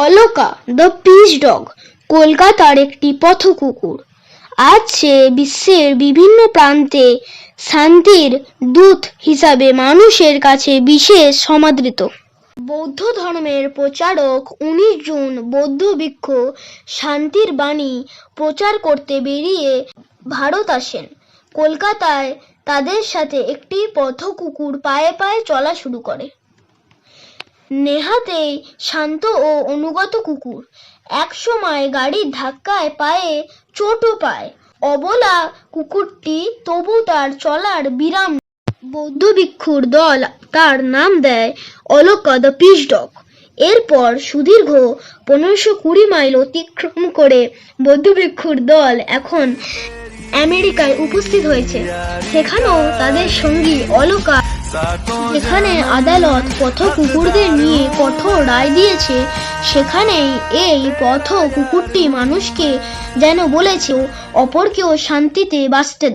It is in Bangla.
অলকা দ্য পিস ডগ কলকাতার একটি পথ কুকুর। আজ সে বিশ্বের বিভিন্ন প্রান্তে শান্তির দূত হিসাবে মানুষের কাছে বিশেষ সমাদৃত। বৌদ্ধ ধর্মের প্রচারক 19 জুন বৌদ্ধ ভিক্ষু শান্তির বাণী প্রচার করতে বেরিয়ে ভারত আসেন। কলকাতায় তাদের সাথে একটি পথ কুকুর পায়ে পায়ে চলা শুরু করে। নেহাতেই শান্ত ও অনুগত কুকুর, একসময় গাড়ির ধাক্কায় পায়ে চোটও পায়। অবলা কুকুরটি তবু তার চলার বিরাম। বৌদ্ধ ভিক্ষুর দল তার নাম দেয় অলকা দ্য পিস ডগ। এরপর সুদীর্ঘ 1520 মাইল অতিক্রম করে বৌদ্ধ ভিক্ষুর দল এখন আমেরিকায় উপস্থিত হয়েছে। সেখানেও তাদের সঙ্গী অলকা। যেখানে আদালত পথ কুকুরদের নিয়ে কঠোর রায় দিয়েছে, সেখানেই এই পথ কুকুরটি মানুষকে যেন বলেছে অপরকেও শান্তিতে বাঁচতে দাও।